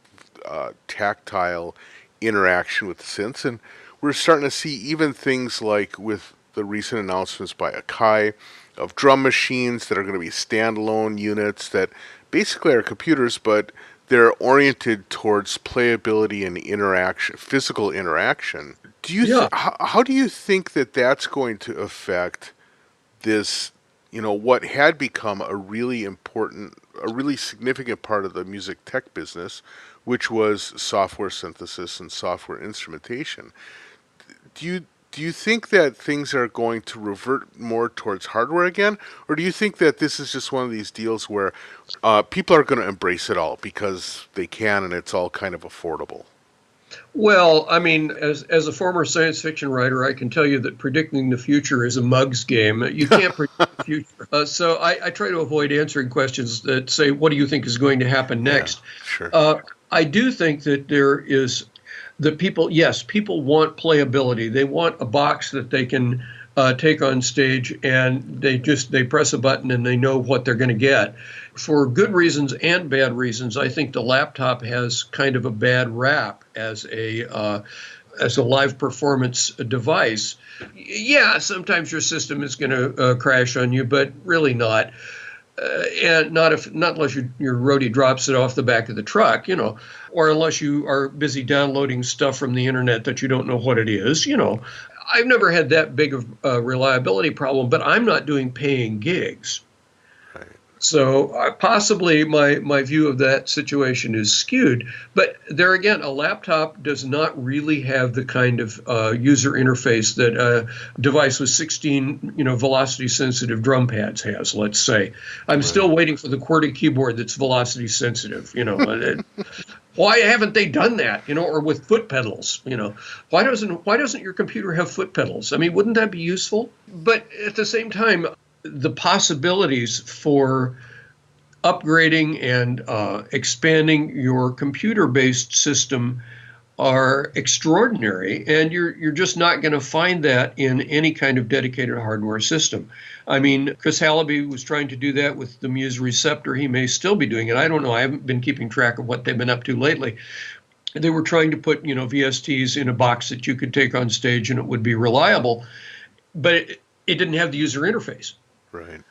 tactile interaction with the synths. And we're starting to see even things like with the recent announcements by Akai of drum machines that are going to be standalone units that basically are computers, but they're oriented towards playability and interaction, physical interaction. Yeah. How do you think that that's going to affect this, what had become a really important, a really significant part of the music tech business, which was software synthesis and software instrumentation? Do you think that things are going to revert more towards hardware again, or do you think that this is just one of these deals where people are going to embrace it all because they can and it's all kind of affordable? Well, I mean, as a former science fiction writer, I can tell you that predicting the future is a mug's game. You can't predict the future. So I try to avoid answering questions that say, "What do you think is going to happen Yeah, next?" sure. I do think that there is the people. Yes, people want playability. They want a box that they can take on stage, and they press a button and they know what they're going to get. For good reasons and bad reasons, I think the laptop has kind of a bad rap as a live performance device. Yeah, sometimes your system is going to crash on you, but really not. And not unless your roadie drops it off the back of the truck, or unless you are busy downloading stuff from the internet that you don't know what it is. I've never had that big of a reliability problem, but I'm not doing paying gigs. Right. So possibly my view of that situation is skewed. But there again, a laptop does not really have the kind of user interface that a device with 16 velocity sensitive drum pads has, let's say. I'm Right. still waiting for the QWERTY keyboard that's velocity sensitive. Why haven't they done that? Or with foot pedals? Why doesn't your computer have foot pedals? I mean, wouldn't that be useful? But at the same time, the possibilities for upgrading and expanding your computer-based system are extraordinary, and you're just not going to find that in any kind of dedicated hardware system. I mean, Chris Hallaby was trying to do that with the Muse Receptor. He may still be doing it. I don't know. I haven't been keeping track of what they've been up to lately. They were trying to put, VSTs in a box that you could take on stage and it would be reliable, but it didn't have the user interface. Right.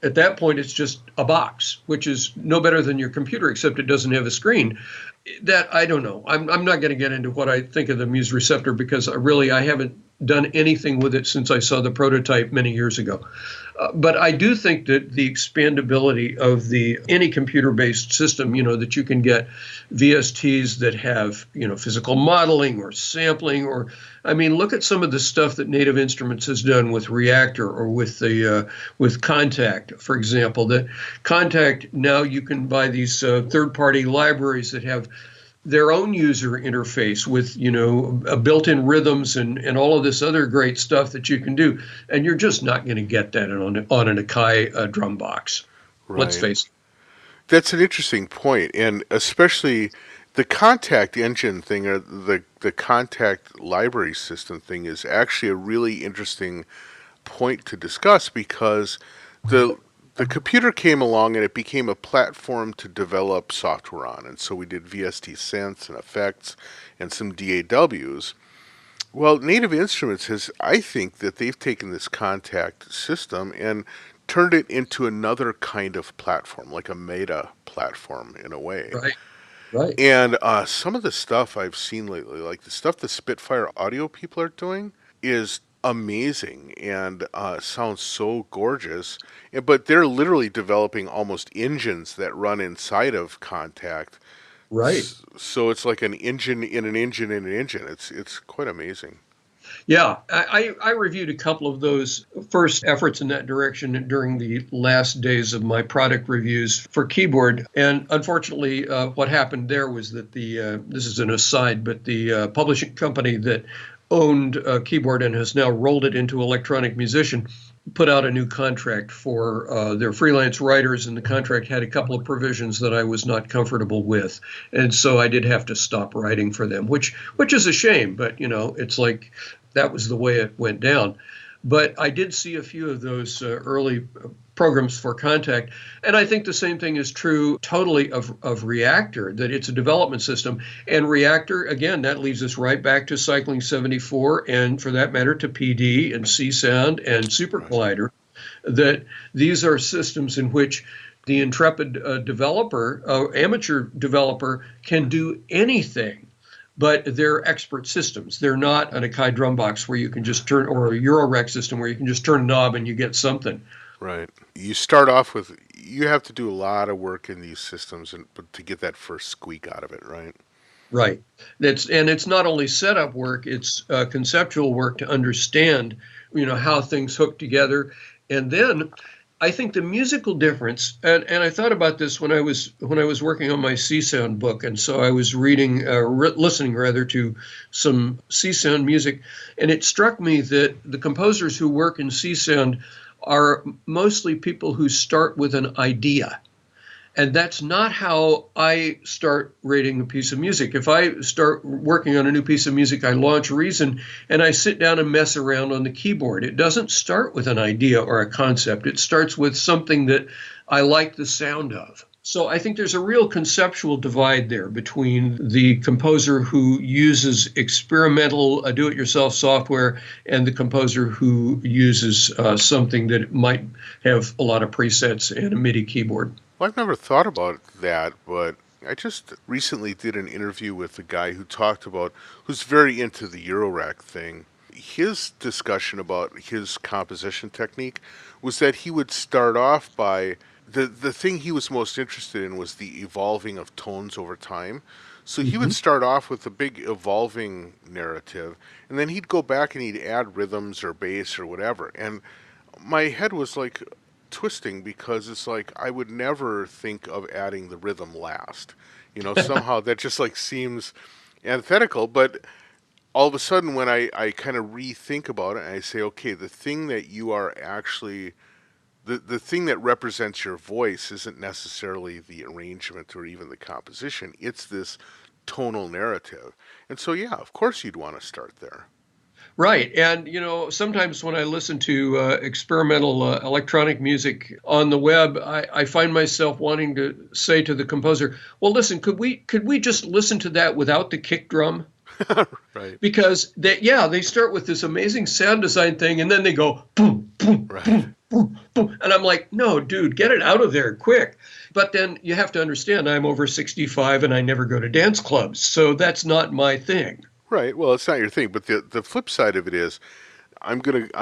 At that point, it's just a box, which is no better than your computer, except it doesn't have a screen. That I don't know. I'm not going to get into what I think of the Muse Receptor because I haven't done anything with it since I saw the prototype many years ago. But I do think that the expandability of any computer-based system, that you can get VSTs that have, physical modeling or sampling, or I mean, look at some of the stuff that Native Instruments has done with Reactor or with Kontakt, for example. That Kontakt, now you can buy these third-party libraries that have their own user interface with, built-in rhythms and all of this other great stuff that you can do. And you're just not going to get that on an Akai drum box. Let's Right. face it. That's an interesting point, and especially The Kontakt engine thing, or the Kontakt library system thing, is actually a really interesting point to discuss because the the computer came along and it became a platform to develop software on, and so we did VST synths and effects and some DAWs. Well, Native Instruments has, I think that they've taken this Kontakt system and turned it into another kind of platform, like a meta platform in a way. Right. Right. And some of the stuff I've seen lately, like the stuff the Spitfire audio people are doing, is amazing and sounds so gorgeous. But they're literally developing almost engines that run inside of Kontakt. Right. So it's like an engine in an engine in an engine. It's quite amazing. Yeah, I reviewed a couple of those first efforts in that direction during the last days of my product reviews for keyboard. And unfortunately, what happened there was that this is an aside, but the publishing company that owned keyboard and has now rolled it into Electronic Musician put out a new contract for their freelance writers, and the contract had a couple of provisions that I was not comfortable with, and so I did have to stop writing for them, which is a shame. But it's like that was the way it went down. But I did see a few of those early programs for Kontakt, and I think the same thing is true totally of Reactor, that it's a development system. And Reactor, again, that leads us right back to Cycling 74, and for that matter to PD and C-Sound and Super Right. Collider, that these are systems in which the intrepid developer, amateur developer, can do anything. But they're expert systems. They're not an Akai drum box where you can just turn, or a Eurorack system where you can just turn a knob and you get something. Right. You start off with, you have to do a lot of work in these systems and but to get that first squeak out of it, right? Right. It's not only setup work; it's conceptual work to understand, how things hook together, and then I think the musical difference. And I thought about this when I was working on my C-Sound book, and so I was reading, listening rather to some C-Sound music, and it struck me that the composers who work in C-Sound are mostly people who start with an idea. And that's not how I start rating a piece of music. If I start working on a new piece of music, I launch Reason and I sit down and mess around on the keyboard. It doesn't start with an idea or a concept. It starts with something that I like the sound of. So I think there's a real conceptual divide there between the composer who uses experimental do-it-yourself software and the composer who uses something that might have a lot of presets and a MIDI keyboard. Well, I've never thought about that, but I just recently did an interview with a guy who talked about, who's very into the Eurorack thing. His discussion about his composition technique was that he would start off by the thing he was most interested in was the evolving of tones over time. So he would Mhm. start off with a big evolving narrative, and then he'd go back and he'd add rhythms or bass or whatever. And my head was like twisting because it's like I would never think of adding the rhythm last. Somehow that just like seems antithetical, but all of a sudden when I kind of rethink about it and I say, okay, the thing that you are actually the thing that represents your voice isn't necessarily the arrangement or even the composition. It's this tonal narrative. And so yeah, of course you'd want to start there. Right. And, sometimes when I listen to experimental electronic music on the web, I find myself wanting to say to the composer, well, listen, could we just listen to that without the kick drum? Right. Because they start with this amazing sound design thing and then they go boom, boom, Right. boom, boom, boom. And I'm like, no, dude, get it out of there quick. But then you have to understand I'm over 65 and I never go to dance clubs. So that's not my thing. Right. Well, it's not your thing, but the flip side of it is I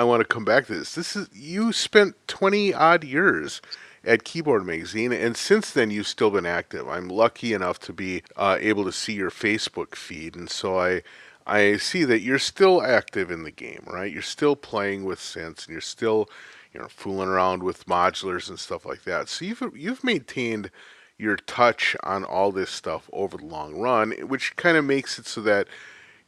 want to come back to this. This is you spent 20 odd years at Keyboard Magazine, and since then you've still been active. I'm lucky enough to be able to see your Facebook feed, and so I see that you're still active in the game, right? You're still playing with synths, and you're still fooling around with modulars and stuff like that. So you've maintained your touch on all this stuff over the long run, which kind of makes it so that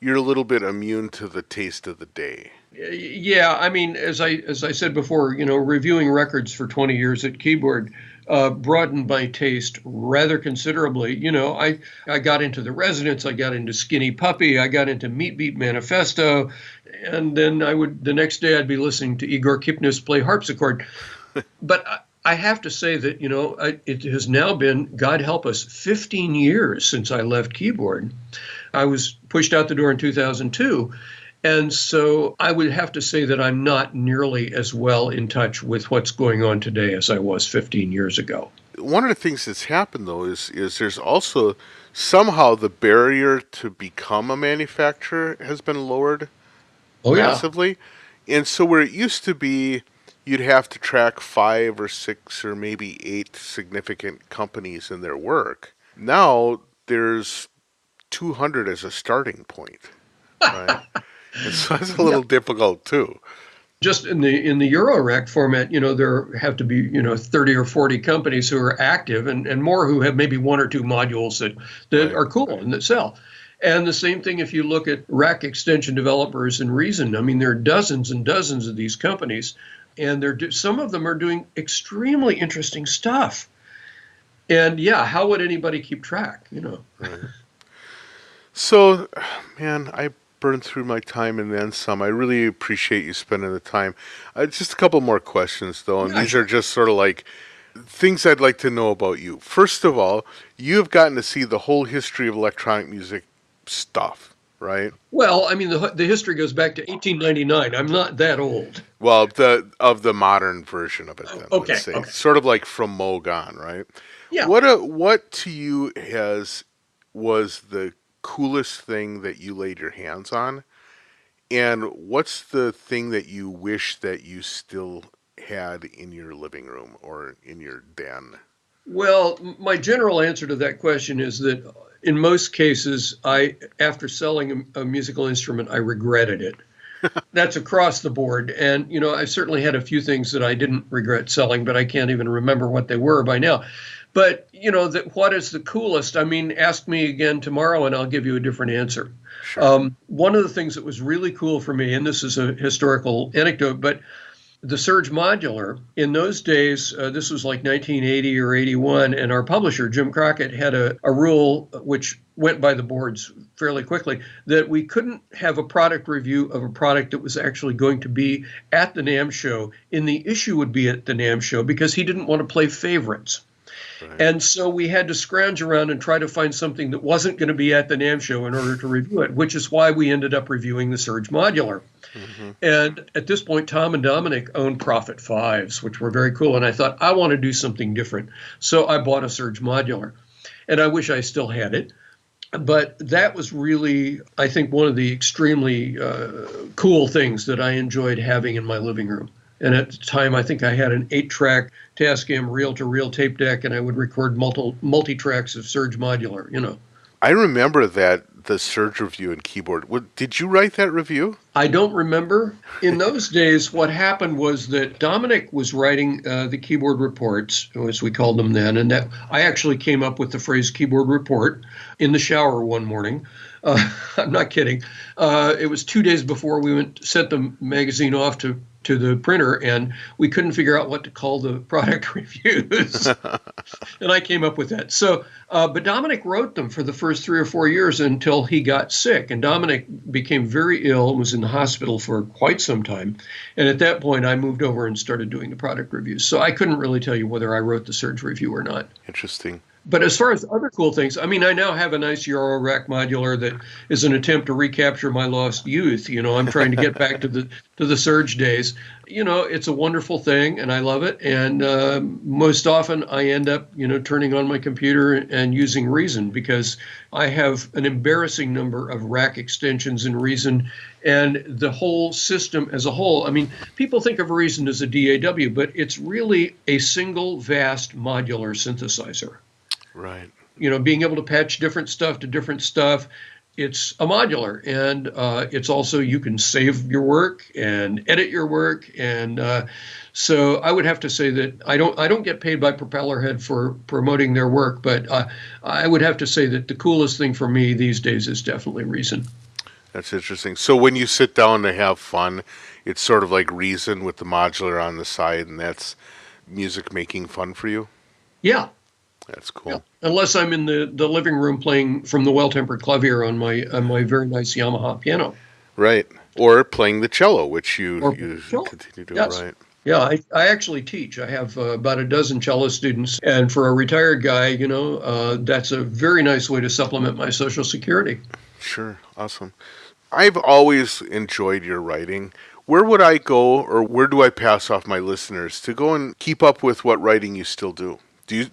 you're a little bit immune to the taste of the day. Yeah, I mean, as I said before, reviewing records for 20 years at keyboard broadened my taste rather considerably. I got into the Resonance, I got into Skinny Puppy, I got into Meat Beat Manifesto, and then the next day I'd be listening to Igor Kipnis play harpsichord. But I have to say that, it has now been, God help us, 15 years since I left keyboard. I was pushed out the door in 2002. And so I would have to say that I'm not nearly as well in touch with what's going on today as I was 15 years ago. One of the things that's happened, though, is there's also somehow the barrier to become a manufacturer has been lowered Oh, yeah. massively. And so where it used to be, you'd have to track 5 or 6 or maybe 8 significant companies in their work. Now there's 200 as a starting point, right? And so that's a Yeah. little difficult too. Just in the Eurorack format, there have to be 30 or 40 companies who are active, and more who have maybe one or two modules that Right. are cool and that sell. And the same thing if you look at rack extension developers in Reason. I mean, there are dozens and dozens of these companies, and some of them are doing extremely interesting stuff. And yeah, how would anybody keep track? Right. So, man, I burned through my time and then some. I really appreciate you spending the time. Just a couple more questions, though, and Yeah, these are sure. just sort of like things I'd like to know about you. First of all, you have gotten to see the whole history of electronic music stuff, right? Well, I mean, the history goes back to 1899. I'm not that old. Well, the modern version of it, then let's Okay, say, okay. sort of like from Moog on, right? Yeah. What to you was the coolest thing that you laid your hands on, and what's the thing that you wish that you still had in your living room or in your den? Well, my general answer to that question is that in most cases, after selling a musical instrument, I regretted it. That's across the board. And, I certainly had a few things that I didn't regret selling, but I can't even remember what they were by now. But, what is the coolest? I mean, ask me again tomorrow and I'll give you a different answer. Sure. One of the things that was really cool for me, and this is a historical anecdote, but the Surge Modular, in those days, this was like 1980 or 81, and our publisher, Jim Crockett, had a rule which went by the boards fairly quickly, that we couldn't have a product review of a product that was actually going to be at the NAMM show, and the issue would be at the NAMM show, because he didn't want to play favorites. Right. And so we had to scrounge around and try to find something that wasn't going to be at the NAMM show in order to review it, which is why we ended up reviewing the Surge Modular. Mm-hmm. And at this point, Tom and Dominic owned Prophet 5s, which were very cool. And I thought, I want to do something different. So I bought a Surge Modular. And I wish I still had it. But that was really, I think, one of the extremely cool things that I enjoyed having in my living room. And at the time, I think I had an 8-track Tascam reel-to-reel tape deck, and I would record multi-tracks of Surge Modular, I remember the Surge review in keyboard. Did you write that review? I don't remember. In those days, what happened was that Dominic was writing the keyboard reports, as we called them then, and that I actually came up with the phrase keyboard report in the shower one morning. I'm not kidding. It was 2 days before we sent the magazine off to the printer, and we couldn't figure out what to call the product reviews. And I came up with that. So, but Dominic wrote them for the first 3 or 4 years until he got sick. And Dominic became very ill and was in the hospital for quite some time. And at that point, I moved over and started doing the product reviews. So I couldn't really tell you whether I wrote the Surge review or not. Interesting. But as far as other cool things, I mean, I now have a nice Eurorack modular that is an attempt to recapture my lost youth. I'm trying to get back to the Surge days. It's a wonderful thing, and I love it. And most often, I end up, turning on my computer and using Reason, because I have an embarrassing number of rack extensions in Reason, and the whole system as a whole. I mean, people think of Reason as a DAW, but it's really a single vast modular synthesizer. Right. Being able to patch different stuff to different stuff. It's a modular, and it's also, you can save your work and edit your work. And so I would have to say that I don't get paid by Propellerhead for promoting their work, but I would have to say that the coolest thing for me these days is definitely Reason. That's interesting. So when you sit down to have fun, it's sort of like Reason with the modular on the side, and that's music making fun for you? Yeah, That's yeah. cool. Unless I'm in the living room playing from the well-tempered clavier on my very nice Yamaha piano. Right. Or playing the cello, which Or you sure. continue to, Yes. right? Yeah, I actually teach. I have about a dozen cello students, and for a retired guy, that's a very nice way to supplement my Social Security. Sure. Awesome. I've always enjoyed your writing. Where would I go, or where do I pass off my listeners to go and keep up with what writing you still do?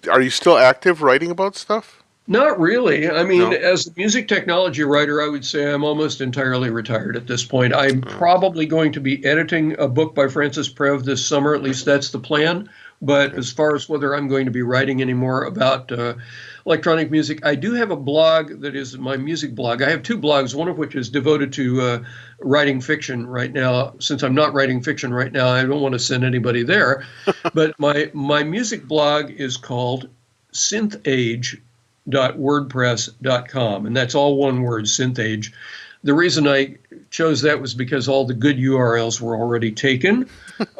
Are you still active writing about stuff? Not really. I mean, No. as a music technology writer, I would say I'm almost entirely retired at this point. I'm Oh, probably going to be editing a book by Francis Prev this summer. At least that's the plan. But okay. as far as whether I'm going to be writing any more about electronic music, I do have a blog that is my music blog. I have two blogs, one of which is devoted to writing fiction right now. Since I'm not writing fiction right now, I don't want to send anybody there. But my music blog is called synthage.wordpress.com, and that's all one word, synthage. The reason I chose that was because all the good URLs were already taken.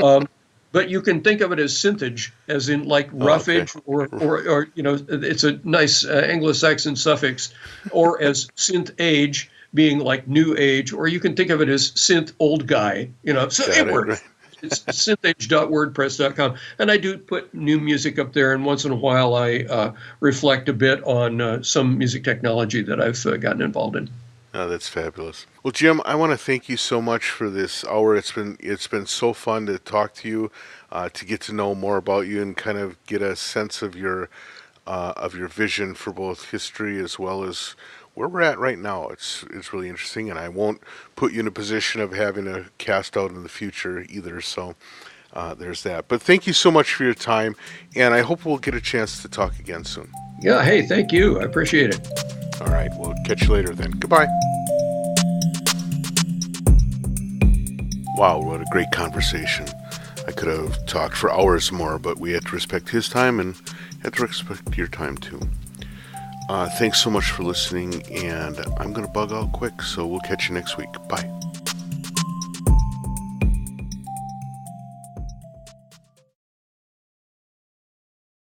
Um, but you can think of it as synthage, as in like Oh, okay. roughage, or it's a nice Anglo-Saxon suffix, or as synth age, being like new age, or you can think of it as synth old guy, so Got it it. Right. works. It's synthage.wordpress.com. And I do put new music up there, and once in a while I reflect a bit on some music technology that I've gotten involved in. Oh, that's fabulous. Well, Jim, I want to thank you so much for this hour. It's been so fun to talk to you, to get to know more about you, and kind of get a sense of your vision for both history as well as where we're at right now. It's really interesting, and I won't put you in a position of having to cast out in the future either. So there's that. But thank you so much for your time, and I hope we'll get a chance to talk again soon. Yeah, hey, thank you. I appreciate it. All right, we'll catch you later then. Goodbye. Wow, what a great conversation. I could have talked for hours more, but we had to respect his time and had to respect your time too. Thanks so much for listening, and I'm going to bug out quick, so we'll catch you next week. Bye.